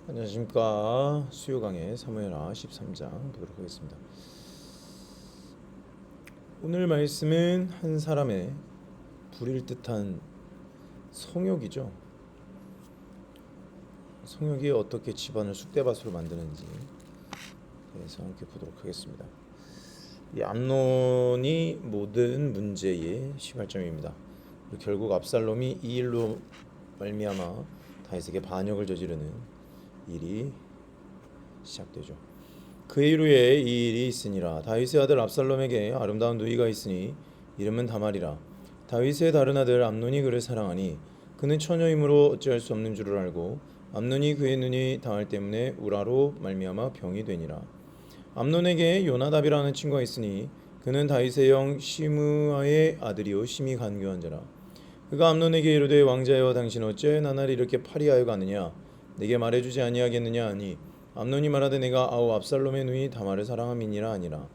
안녕하십니까. 수요 강의 사무엘하 13장 보도록 하겠습니다. 오늘 말씀은 한 사람의 부릴 듯한 성욕이죠. 성욕이 어떻게 집안을 쑥대밭으로 만드는지 대해서 함께 보도록 하겠습니다. 이 암논이 모든 문제의 시발점입니다. 결국 압살롬이 이 일로 말미암아 다윗에게 반역을 저지르는 일이 시작되죠. 그 이후에 이 일이 있으니라. 다윗의 아들 압살롬에게 아름다운 누이가 있으니 이름은 다말이라. 다윗의 다른 아들 암논이 그를 사랑하니 그는 처녀이므로 어찌할 수 없는 줄을 알고 암논이 그의 눈이 당할 때문에 우라로 말미암아 병이 되니라. 암논에게 요나답이라는 친구가 있으니 그는 다윗의 형 시므아의 아들이요 심히 간교한 자라. 그가 암논에게 이르되 왕자여 당신 어찌 나날이 이렇게 파리하여 가느냐 내게 말해주지 아니하겠느냐 하니 암논이 말하되 내가 아우 압살롬의 누이 다말을 사랑함이니라 하니라.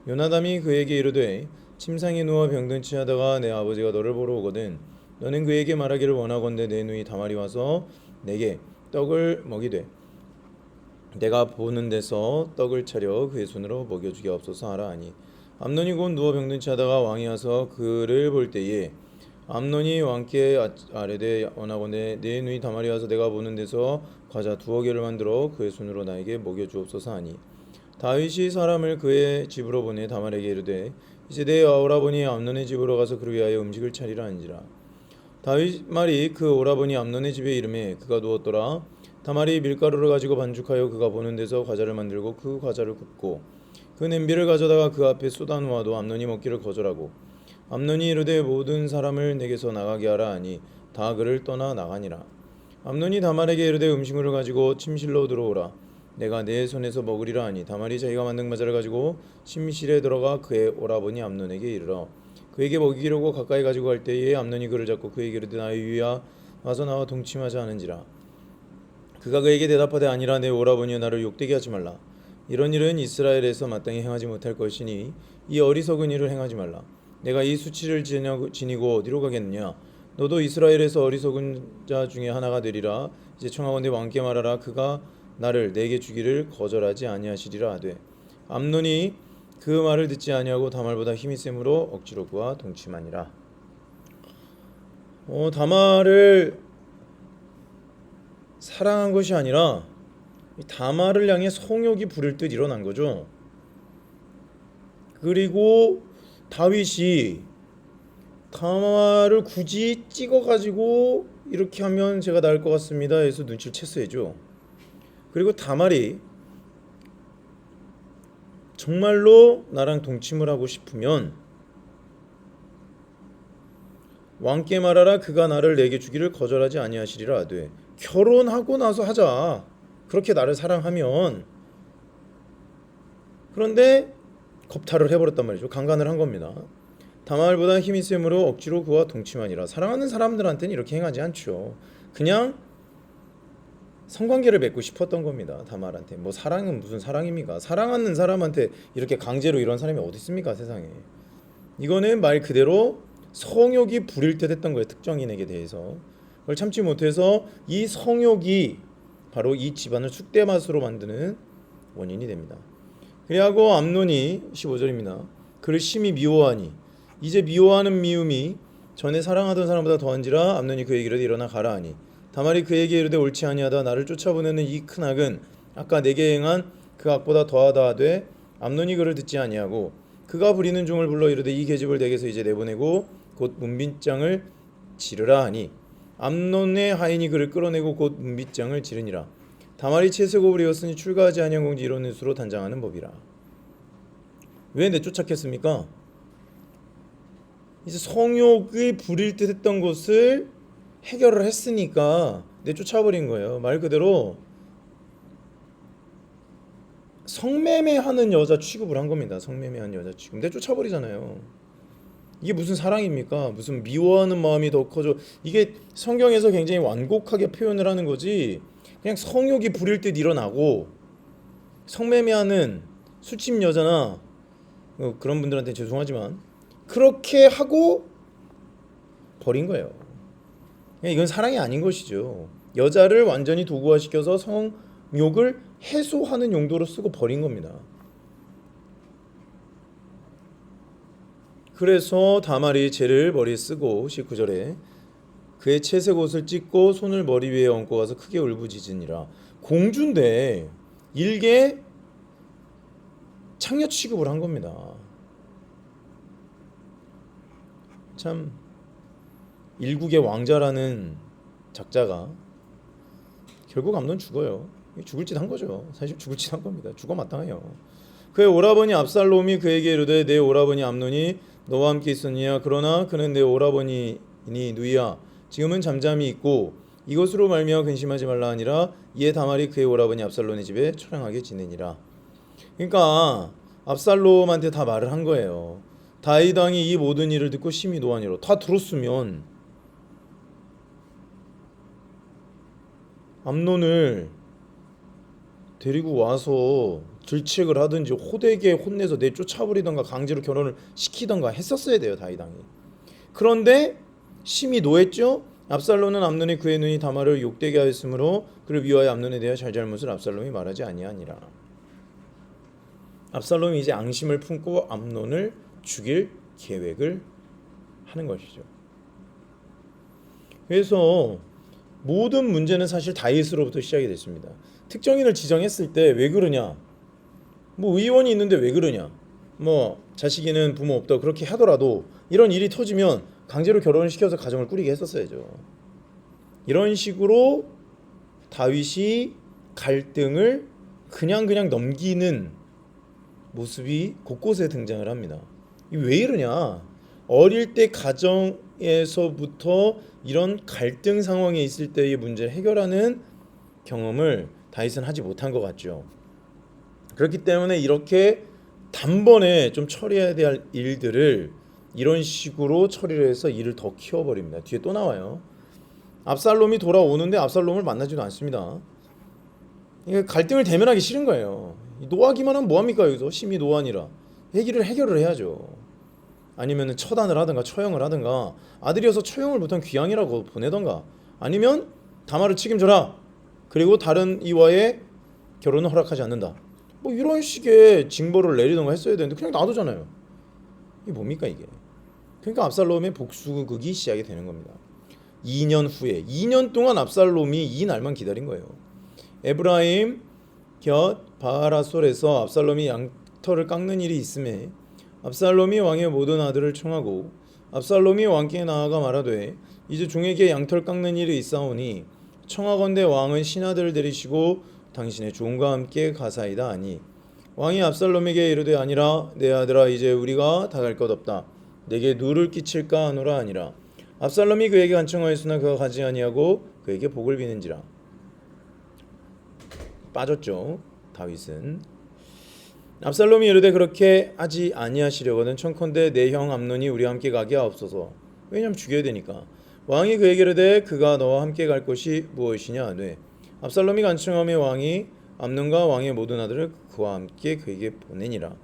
요나담이 그에게 이르되 침상에 누워 병든 치하다가 내 아버지가 너를 보러 오거든 너는 그에게 말하기를 원하건대 내 누이 다말이 와서 내게 떡을 먹이되 내가 보는 데서 떡을 차려 그의 손으로 먹여주게 없소서 하라 하니 암논이 곧 누워 병든 치하다가 왕이 와서 그를 볼 때에 암논이 왕께 아뢰되 원하건대 내 누이 다말이 와서 내가 보는 데서 과자 2여 개를 만들어 그의 손으로 나에게 먹여주옵소서 하니 다윗이 사람을 그의 집으로 보내 다말에게 이르되 이제 내 오라버니 암논의 집으로 가서 그를 위하여 음식을 차리라 한지라. 다윗 말이 그 오라버니 암논의 집에 이르매 그가 누웠더라. 다말이 밀가루를 가지고 반죽하여 그가 보는 데서 과자를 만들고 그 과자를 굽고 그 냄비를 가져다가 그 앞에 쏟아 놓아도 암논이 먹기를 거절하고 암논이 이르되 모든 사람을 내게서 나가게 하라 하니 다 그를 떠나 나가니라. 암논이 다말에게 이르되 음식물을 가지고 침실로 들어오라. 내가 내 손에서 먹으리라 하니 다말이 자기가 만든 과자를 가지고 침실에 들어가 그의 오라버니 암논에게 이르러 그에게 먹이려고 가까이 가지고 갈 때에 암논이 그를 잡고 그에게 이르되 나의 유야 와서 나와 동침하자 하는지라. 그가 그에게 대답하되 아니라 내 오라버니여 나를 욕되게 하지 말라. 이런 일은 이스라엘에서 마땅히 행하지 못할 것이니 이 어리석은 일을 행하지 말라. 내가 이 수치를 지니고 어디로 가겠느냐. 너도 이스라엘에서 어리석은 자 중에 하나가 되리라. 이제 청하건대 왕께 말하라. 그가 나를 내게 주기를 거절하지 아니하시리라 하되 암논이 그 말을 듣지 아니하고 다말보다 힘이 셈으로 억지로 그와 동침하니라. 다말을 사랑한 것이 아니라 다말을 향해 성욕이 부릴 듯 일어난 거죠. 그리고 다윗이 다말을 굳이 찍어가지고 이렇게 하면 제가 나을 것 같습니다 해서 눈치를 챘어야죠. 그리고 다말이 정말로 나랑 동침을 하고 싶으면 왕께 말하라. 그가 나를 내게 주기를 거절하지 아니하시리라 하되 결혼하고 나서 하자. 그렇게 나를 사랑하면. 그런데 겁탈을 해버렸단 말이죠. 강간을 한 겁니다. 다말보다 힘이 셈으로 억지로 그와 동침하니라. 사랑하는 사람들한테는 이렇게 행하지 않죠. 그냥 성관계를 맺고 싶었던 겁니다. 다말한테. 뭐 사랑은 무슨 사랑입니까? 사랑하는 사람한테 이렇게 강제로 이런 사람이 어디 있습니까, 세상에. 이거는 말 그대로 성욕이 부릴 듯 했던 거예요. 특정인에게 대해서. 그걸 참지 못해서 이 성욕이 바로 이 집안을 쑥대밭으로 만드는 원인이 됩니다. 그리고 암논이 15절입니다. 그를 심히 미워하니 이제 미워하는 미움이 전에 사랑하던 사람보다 더한지라. 암논이 그에게 이르되 일어나 가라 하니 다말이 그에게 이르되 옳지 아니하다. 나를 쫓아보내는 이 큰 악은 아까 내게 행한 그 악보다 더하다 하되 암논이 그를 듣지 아니하고 그가 부리는 종을 불러 이르되 이 계집을 내게서 이제 내보내고 곧 문빗장을 지르라 하니 암논의 하인이 그를 끌어내고 곧 문빗장을 지르니라. 다말이 채색옷을 입었으니 출가하지 아니한 공지 이런 수로 단장하는 법이라. 왜 내쫓았겠습니까? 이제 성욕이 부릴 듯 했던 것을 해결을 했으니까 내쫓아버린 거예요. 말 그대로 성매매하는 여자 취급을 한 겁니다. 성매매하는 여자 취급. 내쫓아버리잖아요. 이게 무슨 사랑입니까? 무슨 미워하는 마음이 더 커져. 이게 성경에서 굉장히 완곡하게 표현을 하는 거지. 그냥 성욕이 부릴 듯 일어나고 성매매하는 술집 여자나 그런 분들한테 죄송하지만 그렇게 하고 버린 거예요. 이건 사랑이 아닌 것이죠. 여자를 완전히 도구화시켜서 성욕을 해소하는 용도로 쓰고 버린 겁니다. 그래서 다말이 재를 머리에 쓰고 19절에 그의 채색 옷을 찢고 손을 머리 위에 얹고 가서 크게 울부짖으니라. 공주인데 일개 창녀 취급을 한 겁니다. 참 일국의 왕자라는 작자가 결국 암논 죽어요. 죽을 짓 한 거죠. 사실 죽을 짓 한 겁니다. 죽어 마땅해요. 그의 오라버니 압살롬이 그에게 이르되 내 오라버니 암논이 너와 함께 있었느냐. 그러나 그는 내 오라버니니 누이야 지금은 잠잠히 있고 이것으로 말미암아 근심하지 말라 하니라. 이에 다말이 그의 오라버니 압살롬의 집에 처량하게 지내니라. 그러니까 압살롬한테 다 말을 한 거예요. 다윗 왕이 이 모든 일을 듣고 심히 노하니로. 다 들었으면 암논을 데리고 와서 질책을 하든지 호되게 혼내서 내쫓아버리던가 강제로 결혼을 시키던가 했었어야 돼요, 다윗 왕이. 그런데 심히 노했죠. 압살롬은 암논이 그의 눈이 다말을 욕되게 하였으므로 그를 위하여 암논에 대하여 잘잘못을 압살롬이 말하지 아니하니라. 압살롬이 이제 앙심을 품고 암논을 죽일 계획을 하는 것이죠. 그래서 모든 문제는 사실 다윗으로부터 시작이 됐습니다. 특정인을 지정했을 때 왜 그러냐? 뭐 의원이 있는데 왜 그러냐? 뭐 자식이는 부모 없다 그렇게 하더라도 이런 일이 터지면 강제로 결혼을 시켜서 가정을 꾸리게 했었어야죠. 이런 식으로 다윗이 갈등을 그냥 넘기는 모습이 곳곳에 등장을 합니다. 왜 이러냐? 어릴 때 가정에서부터 이런 갈등 상황에 있을 때의 문제를 해결하는 경험을 다윗은 하지 못한 것 같죠. 그렇기 때문에 이렇게 단번에 좀 처리해야 될 일들을 이런 식으로 처리를 해서 일을 더 키워버립니다. 뒤에 또 나와요. 압살롬이 돌아오는데 압살롬을 만나지도 않습니다. 이게 갈등을 대면하기 싫은 거예요. 노하기만 하면 뭐합니까? 여기서 심히 노하니라. 해결을 해야죠. 아니면 처단을 하든가 처형을 하든가, 아들이어서 처형을 못한 귀양이라고 보내던가, 아니면 다말을 책임져라. 그리고 다른 이와의 결혼을 허락하지 않는다. 뭐 이런 식의 징벌을 내리던가 했어야 되는데 그냥 놔두잖아요. 이게 뭡니까 이게? 그러니까 압살롬의 복수극이 시작이 되는 겁니다. 2년 후에 2년 동안 압살롬이 이 날만 기다린 거예요. 에브라임 곁 바하라솔에서 압살롬이 양털을 깎는 일이 있음에 압살롬이 왕의 모든 아들을 청하고 압살롬이 왕께 나아가 말하되 이제 종에게 양털 깎는 일이 있사오니 청하건대 왕은 신하들을 데리시고 당신의 종과 함께 가사이다 하니 왕이 압살롬에게 이르되 아니라 내 아들아 이제 우리가 다 갈 것 없다. 내게 누를 끼칠까 하노라 하니라. 압살롬이 그에게 간청하였으나 그가 가지 아니하고 그에게 복을 비는지라. 빠졌죠. 다윗은. 압살롬이 이르되 그렇게 하지 아니하시려거든 청컨대 내 형 암논이 우리와 함께 가게 하옵소서. 왜냐면 죽여야 되니까. 왕이 그에게 이르되 그가 너와 함께 갈 곳이 무엇이냐 하되 압살롬이 간청하며 왕이 암논과 왕의 모든 아들을 그와 함께 그에게 보내니라.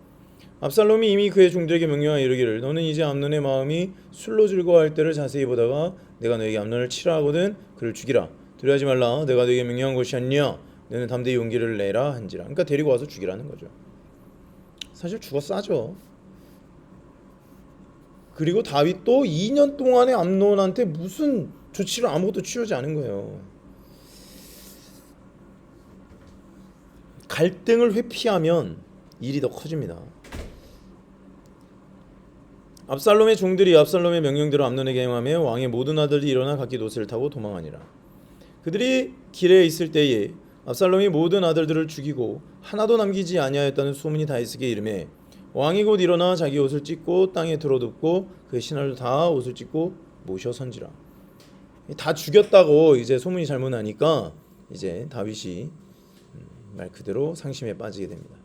압살롬이 이미 그의 종들에게 명령하여 이르기를 너는 이제 암논의 마음이 술로 즐거워할 때를 자세히 보다가 내가 너에게 암논을 치라 하거든 그를 죽이라. 두려워하지 말라. 내가 너에게 명령한 것이 아니냐. 너는 담대히 용기를 내라 한지라. 그러니까 데리고 와서 죽이라는 거죠. 사실 죽어 싸죠. 그리고 다윗도 2년 동안에 암논한테 무슨 조치를 아무것도 취하지 않은 거예요. 갈등을 회피하면 일이 더 커집니다. 압살롬의 종들이 압살롬의 명령대로 암논에게 행하며 왕의 모든 아들이 일어나 각기 노새를 타고 도망하니라. 그들이 길에 있을 때에 압살롬이 모든 아들들을 죽이고 하나도 남기지 아니하였다는 소문이 다윗에게 이르매 왕이 곧 일어나 자기 옷을 찢고 땅에 들어눕고 그의 신하들도 다 옷을 찢고 모셔 선지라. 다 죽였다고 이제 소문이 잘못 나니까 이제 다윗이 말 그대로 상심에 빠지게 됩니다.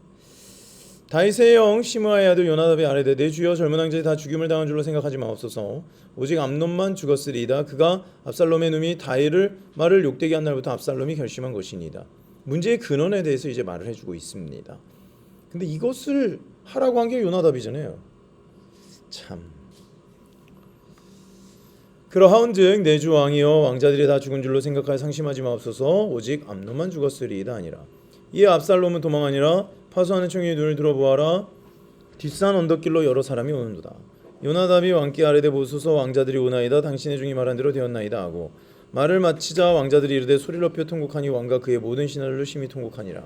다윗의 형 시므아의 아들 요나답이 아뢰되 내 주여 젊은 왕자들이 다 죽임을 당한 줄로 생각하지 마옵소서. 오직 암논만 죽었으리이다. 그가 압살롬의 놈이 다윗을 말을 욕되게 한 날부터 압살롬이 결심한 것이니이다. 문제의 근원에 대해서 이제 말을 해주고 있습니다. 근데 이것을 하라고 한 게 요나답이잖아요. 참. 그러하온즉 내 주 왕이여 왕자들이 다 죽은 줄로 생각하여 상심하지 마옵소서. 오직 암논만 죽었으리이다 아니라. 이에 압살롬은 도망하니라. 파수하는 총리의 눈을 들어보아라. 뒷산 언덕길로 여러 사람이 오는도다. 요나답이 왕께 아뢰되 보소서 왕자들이 오나이다. 당신의 종이 말한 대로 되었나이다 하고 말을 마치자 왕자들이 이르되 소리를 높여 통곡하니 왕과 그의 모든 신하들로 심히 통곡하니라.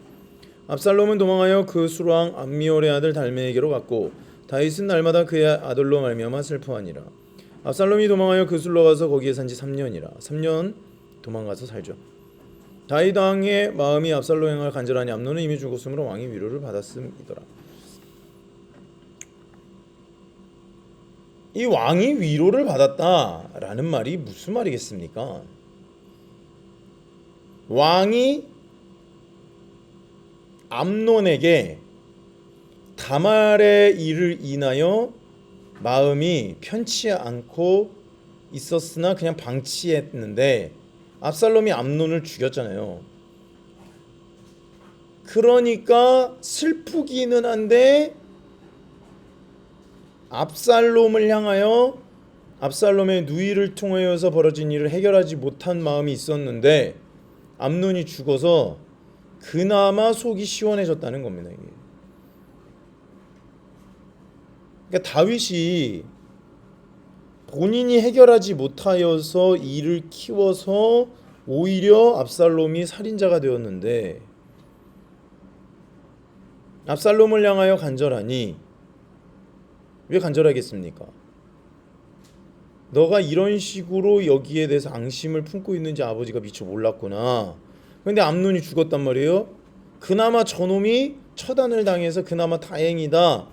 압살롬은 도망하여 그 술왕 암미올의 아들 달메에게로 갔고 다윗은 날마다 그의 아들로 말미암아 슬퍼하니라. 압살롬이 도망하여 그 술로 가서 거기에 산지 3년이라. 3년 도망가서 살죠. 다윗 왕의 마음이 압살롬 행할 간절하니 암논은 이미 죽었으므로 왕이 위로를 받았음이더라. 이 왕이 위로를 받았다라는 말이 무슨 말이겠습니까? 왕이 암논에게 다말의 일을 인하여 마음이 편치 않고 있었으나 그냥 방치했는데 압살롬이 암논을 죽였잖아요. 그러니까 슬프기는 한데 압살롬을 향하여 압살롬의 누이를 통하여서 벌어진 일을 해결하지 못한 마음이 있었는데 암논이 죽어서 그나마 속이 시원해졌다는 겁니다. 이게. 그러니까 다윗이 본인이 해결하지 못하여서 일을 키워서 오히려 압살롬이 살인자가 되었는데 압살롬을 향하여 간절하니 왜 간절하겠습니까? 너가 이런 식으로 여기에 대해서 앙심을 품고 있는지 아버지가 미처 몰랐구나. 근데 암논이 죽었단 말이에요. 그나마 저놈이 처단을 당해서 그나마 다행이다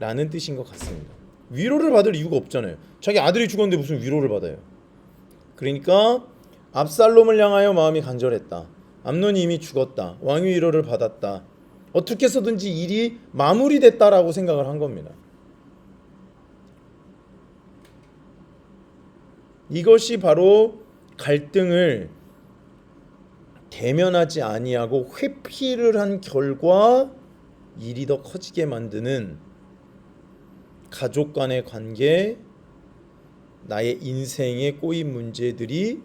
라는 뜻인 것 같습니다. 위로를 받을 이유가 없잖아요. 자기 아들이 죽었는데 무슨 위로를 받아요. 그러니까 압살롬을 향하여 마음이 간절했다. 암논이 이미 죽었다. 왕위 위로를 받았다. 어떻게 해서든지 일이 마무리됐다라고 생각을 한 겁니다. 이것이 바로 갈등을 대면하지 아니하고 회피를 한 결과 일이 더 커지게 만드는 가족 간의 관계, 나의 인생에 꼬인 문제들이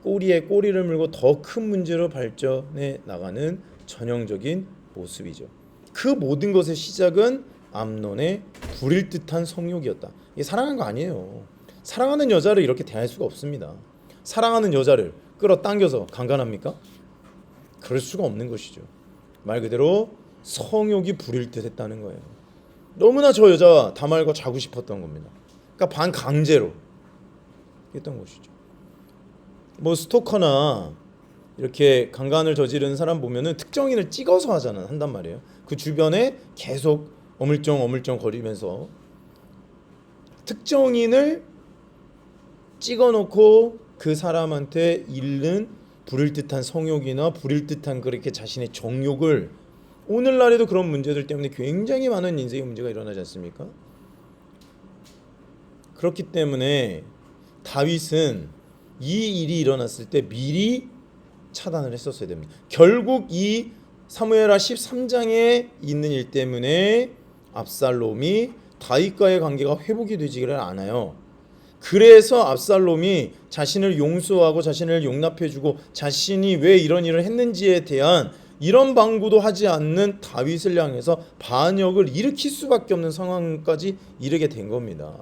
꼬리에 꼬리를 물고 더 큰 문제로 발전해 나가는 전형적인 모습이죠. 그 모든 것의 시작은 암논의 불일 듯한 성욕이었다. 이게 사랑한 거 아니에요. 사랑하는 여자를 이렇게 대할 수가 없습니다. 사랑하는 여자를 끌어당겨서 강간합니까? 그럴 수가 없는 것이죠. 말 그대로 성욕이 불일 듯했다는 거예요. 너무나 저 여자와 다말과 자고 싶었던 겁니다. 그러니까 반강제로 했던 것이죠. 뭐 스토커나 이렇게 강간을 저지르는 사람 보면은 특정인을 찍어서 한단 말이에요. 그 주변에 계속 어물쩡 거리면서 특정인을 찍어놓고 그 사람한테 잃는 불일 듯한 성욕이나 불일 듯한 그렇게 자신의 정욕을, 오늘날에도 그런 문제들 때문에 굉장히 많은 인생의 문제가 일어나지 않습니까? 그렇기 때문에 다윗은 이 일이 일어났을 때 미리 차단을 했었어야 됩니다. 결국 이 사무엘하 13장에 있는 일 때문에 압살롬이 다윗과의 관계가 회복이 되지를 않아요. 그래서 압살롬이 자신을 용서하고 자신을 용납해주고 자신이 왜 이런 일을 했는지에 대한 이런 방구도 하지 않는 다윗을 향해서 반역을 일으킬 수밖에 없는 상황까지 이르게 된 겁니다.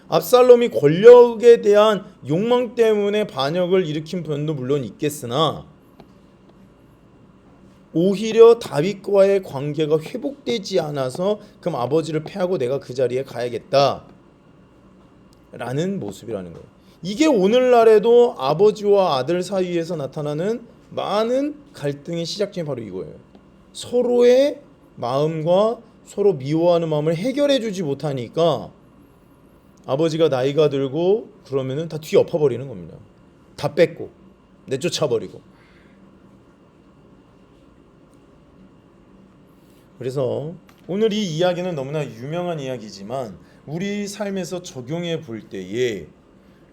압살롬이 권력에 대한 욕망 때문에 반역을 일으킨 면도 물론 있겠으나 오히려 다윗과의 관계가 회복되지 않아서 그럼 아버지를 패하고 내가 그 자리에 가야겠다 라는 모습이라는 거예요. 이게 오늘날에도 아버지와 아들 사이에서 나타나는 많은 갈등의 시작점이 바로 이거예요. 서로의 마음과 서로 미워하는 마음을 해결해 주지 못하니까 아버지가 나이가 들고 그러면은 다 뒤엎어버리는 겁니다. 다 뺏고 내쫓아버리고. 그래서 오늘 이 이야기는 너무나 유명한 이야기지만 우리 삶에서 적용해 볼 때에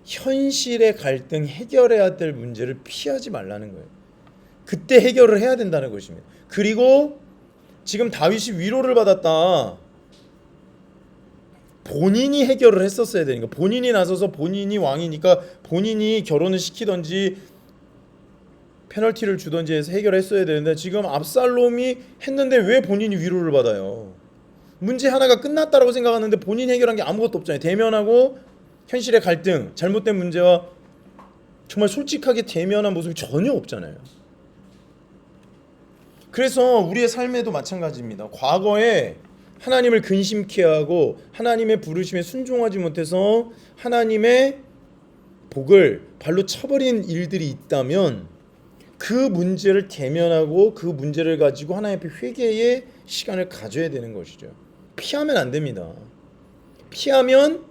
현실의 갈등, 해결해야 될 문제를 피하지 말라는 거예요. 그때 해결을 해야 된다는 것입니다. 그리고 지금 다윗이 위로를 받았다. 본인이 해결을 했었어야 되는 거야. 본인이 나서서 본인이 왕이니까 본인이 결혼을 시키던지 페널티를 주던지 해서 해결했어야 되는데 지금 압살롬이 했는데 왜 본인이 위로를 받아요? 문제 하나가 끝났다라고 생각하는데 본인이 해결한 게 아무것도 없잖아요. 대면하고 현실의 갈등, 잘못된 문제와 정말 솔직하게 대면한 모습이 전혀 없잖아요. 그래서 우리의 삶에도 마찬가지입니다. 과거에 하나님을 근심케 하고 하나님의 부르심에 순종하지 못해서 하나님의 복을 발로 쳐버린 일들이 있다면 그 문제를 대면하고 그 문제를 가지고 하나님 앞에 회개의 시간을 가져야 되는 것이죠. 피하면 안 됩니다. 피하면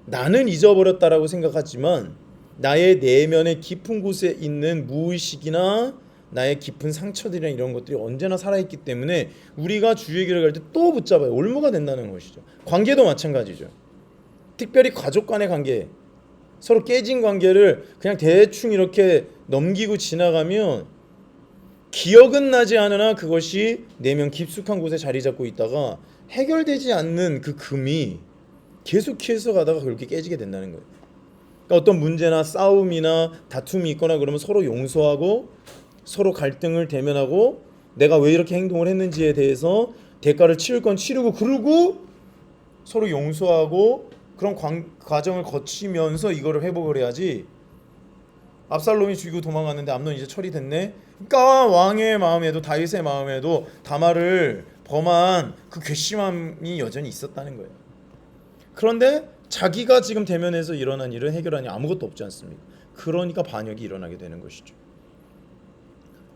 나는 잊어버렸다라고 생각하지만 나의 내면의 깊은 곳에 있는 무의식이나 나의 깊은 상처들이나 이런 것들이 언제나 살아있기 때문에 우리가 주의 길을 갈 때 또 붙잡아요. 올무가 된다는 것이죠. 관계도 마찬가지죠. 특별히 가족 간의 관계, 서로 깨진 관계를 그냥 대충 이렇게 넘기고 지나가면 기억은 나지 않으나 그것이 내면 깊숙한 곳에 자리 잡고 있다가 해결되지 않는 그 금이 계속해서 가다가 그렇게 깨지게 된다는 거예요. 그러니까 어떤 문제나 싸움이나 다툼이 있거나 그러면 서로 용서하고 서로 갈등을 대면하고 내가 왜 이렇게 행동을 했는지에 대해서 대가를 치를 건 치르고 그러고 서로 용서하고 그런 과정을 거치면서 이거를 회복을 해야지. 압살롬이 죽이고 도망갔는데 암논 이제 처리됐네. 그러니까 왕의 마음에도 다윗의 마음에도 다말을 범한 그 괘씸함이 여전히 있었다는 거예요. 그런데 자기가 지금 대면해서 일어난 일은 해결하니 아무것도 없지 않습니까? 그러니까 반역이 일어나게 되는 것이죠.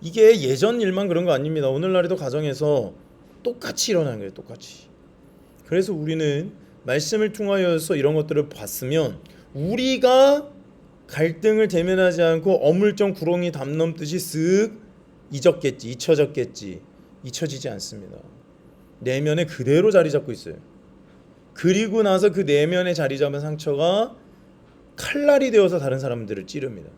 이게 예전 일만 그런 거 아닙니다. 오늘날에도 가정에서 똑같이 일어나는 거예요. 똑같이. 그래서 우리는 말씀을 통하여서 이런 것들을 봤으면 우리가 갈등을 대면하지 않고 어물쩡 구렁이 담 넘듯이 쓱 잊혀졌겠지. 잊혀지지 않습니다. 내면에 그대로 자리 잡고 있어요. 그리고 나서 그 내면에 자리 잡은 상처가 칼날이 되어서 다른 사람들을 찌릅니다.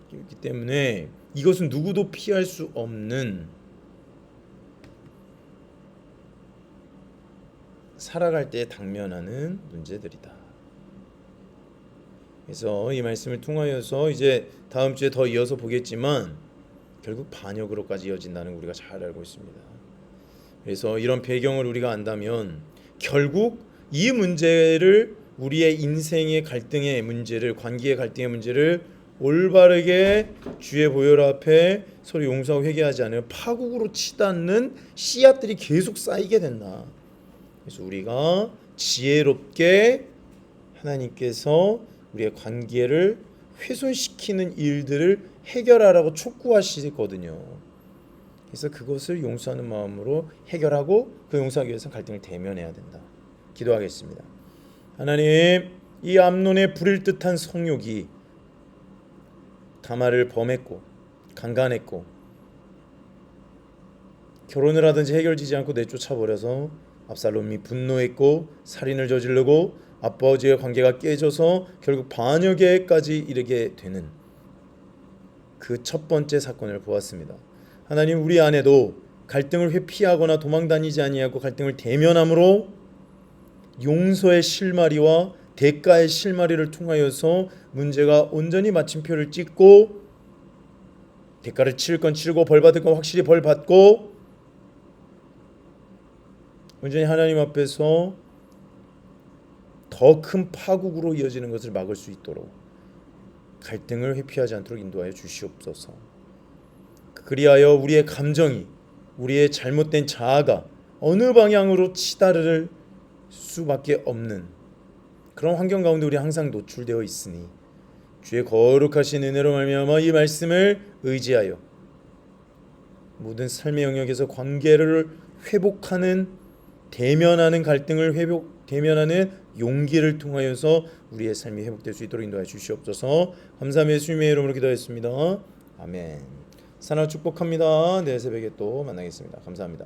그렇기 때문에 이것은 누구도 피할 수 없는 살아갈 때 당면하는 문제들이다. 그래서 이 말씀을 통하여서 이제 다음 주에 더 이어서 보겠지만 결국 반역으로까지 이어진다는 거 우리가 잘 알고 있습니다. 그래서 이런 배경을 우리가 안다면 결국 이 문제를 우리의 인생의 갈등의 문제를 관계의 갈등의 문제를 올바르게 주의 보혈 앞에 서로 용서하고 회개하지 않으면 파국으로 치닫는 씨앗들이 계속 쌓이게 된다. 그래서 우리가 지혜롭게 하나님께서 우리의 관계를 훼손시키는 일들을 해결하라고 촉구하시거든요. 그래서 그것을 용서하는 마음으로 해결하고 그 용서하기 위해서 갈등을 대면해야 된다. 기도하겠습니다. 하나님, 이 암논의 불일 듯한 성욕이 다말을 범했고 강간했고 결혼을 하든지 해결되지 않고 내쫓아버려서 압살롬이 분노했고 살인을 저지르고 아버지의 관계가 깨져서 결국 반역에까지 이르게 되는 그 첫 번째 사건을 보았습니다. 하나님, 우리 안에도 갈등을 회피하거나 도망다니지 아니하고 갈등을 대면함으로 용서의 실마리와 대가의 실마리를 통하여서 문제가 온전히 마침표를 찍고 대가를 치를 건 치르고 벌 받을 건 확실히 벌 받고 온전히 하나님 앞에서 더 큰 파국으로 이어지는 것을 막을 수 있도록 갈등을 회피하지 않도록 인도하여 주시옵소서. 그리하여 우리의 감정이 우리의 잘못된 자아가 어느 방향으로 치달을 수밖에 없는 그런 환경 가운데 우리 항상 노출되어 있으니 주의 거룩하신 은혜로 말미암아 이 말씀을 의지하여 모든 삶의 영역에서 관계를 회복하는 대면하는 갈등을 대면하는 용기를 통하여서 우리의 삶이 회복될 수 있도록 인도하여 주시옵소서. 감사하며 예수님의 이름으로 기도했습니다. 아멘. 사랑 축복합니다. 내일 새벽에 또 만나겠습니다. 감사합니다.